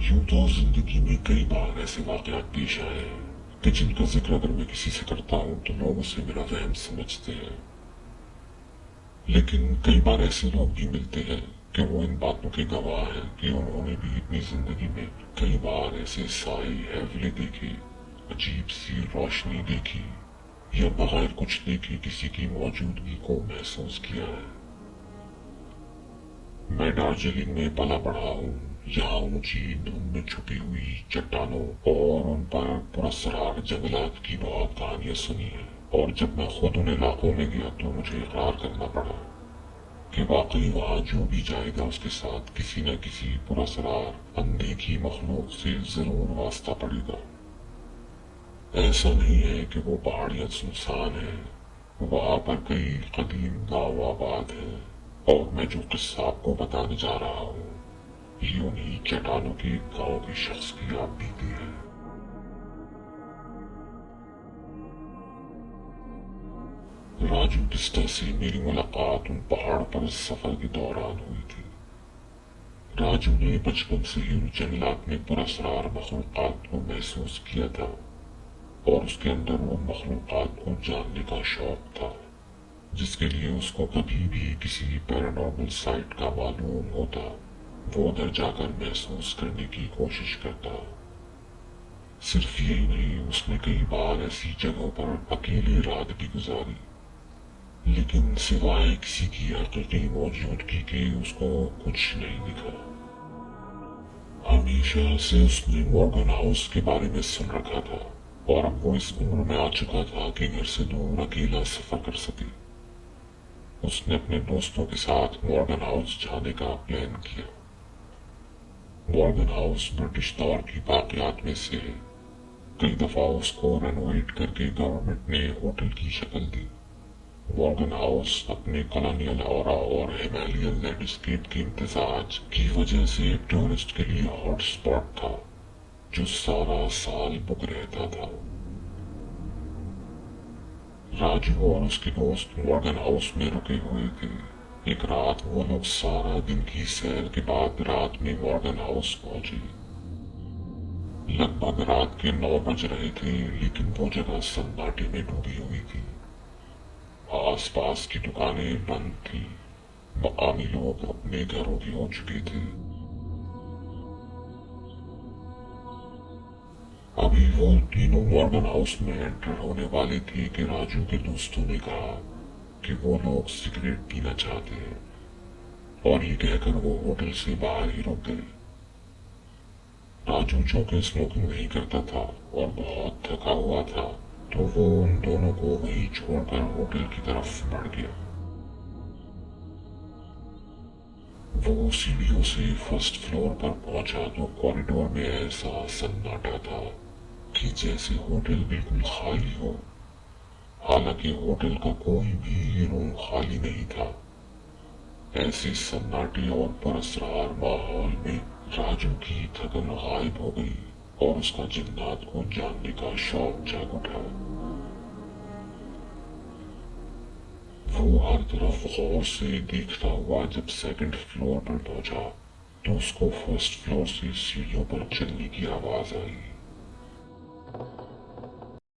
यूं तो जिंदगी में कई बार ऐसे वाकयात पेश आए हैं कि जिनका जिक्र अगर मैं किसी से करता हूं तो लोग उसे मेरा वहम समझते हैं। लेकिन कई बार ऐसे लोग भी मिलते हैं कि वो इन बातों के गवाह हैं कि उन्होंने भी अपनी जिंदगी में कई बार ऐसे साए हैवले देखे, अजीब सी रोशनी देखी या बगैर कुछ देखे किसी की मौजूदगी को महसूस किया है। मैं दार्जिलिंग में पला बढ़ा हूँ। यहाँ ऊंची धुंध में छुपी हुई चट्टानों और उन पर पुरस्कार जंगलात की बहुत कहानियां सुनी है। और जब मैं खुद उन इलाकों में गया तो मुझे इकरार करना पड़ा कि वाकई वहाँ जो भी जाएगा उसके साथ किसी न किसी पुरस्कार अनदेखी मखलूक से जरूर वास्ता पड़ेगा। ऐसा नहीं है कि वो पहाड़ियां सुनसान है, वहाँ पर कई कदीम गाँव आबाद है। और मैं जो किस्सा आपको बताने जा रहा हूँ ये उन्हीं चट्टानों के गांव के शख्स की आप बीती है। राजू बिस्टा से मेरी मुलाकात उन पहाड़ पर इस सफर के दौरान हुई थी। राजू ने बचपन से ही उन जंगलात में पुरस्कार मखलूकात को महसूस किया था और उसके अंदर वो मखलूकात को जानने का शौक था जिसके लिए उसको कभी भी किसी पैरानॉर्मल साइट का मालूम होता वो उधर जाकर महसूस करने की कोशिश करता। सिर्फ यही नहीं, उसने कई बार ऐसी जगहों पर अकेली रात भी गुजारी, लेकिन सिवाय किसी की हकीकी मौजूदगी के उसको कुछ नहीं दिखा। हमेशा से उसने मॉर्गन हाउस के बारे में सुन रखा था और अब वो इस उम्र में आ चुका था कि घर से दूर अकेला सफर कर सके। उसने अपने दोस्तों के साथ मॉर्गन हाउस जाने का प्लान किया। मॉर्गन हाउस ब्रिटिश दौर की बाकियात में से है। कई दफा उसको रेनोवेट करके गवर्नमेंट ने होटल की शक्ल दी। मॉर्गन हाउस अपने कॉलोनियल ऑरा और हिमालयन लैंडस्केप के इम्तिजाज की वजह से एक टूरिस्ट के लिए हॉट स्पॉट था जो सारा साल बुक रहता था। राजू और उसके दोस्त मॉर्गन हाउस में रुके हुए थे। एक रात वो लोग सारा दिन की सैर के बाद रात में मॉर्गन हाउस पहुंचे। लगभग रात के 9 बज रहे थे, लेकिन वो जगह सन्नाटे में डूबी हुई थी। आसपास की दुकानें बंद थी। मकामी लोग अपने घरों के हो चुके थे। अभी वो तीनों मॉर्गन हाउस में एंटर होने वाले थे कि राजू के दोस्तों ने कहा कि वो लोग सिगरेट पीना चाहते हैं और ये कहकर वो होटल से बाहर ही रुक गए। राजू जो कि स्मोकिंग नहीं करता था और बहुत थका हुआ था तो वो उन दोनों को वहीं छोड़कर होटल की तरफ बढ़ गया। वो सीढ़ियों से फर्स्ट फ्लोर पर पहुंचा तो कॉरिडोर में ऐसा सन्नाटा था कि जैसे होटल बिल्कुल खाली हो। हालांकि होटल का कोई भी रूम खाली नहीं था। ऐसे सन्नाटे और पुरस्कार माहौल में राजू की थकन गायब हो गई और उसका जिन्नात को जानने का शौक जाग उठा। वो हर तरफ गौर से देखता हुआ जब सेकंड फ्लोर पर पहुंचा तो उसको फर्स्ट फ्लोर से सीढ़ियों पर चलने की आवाज आई।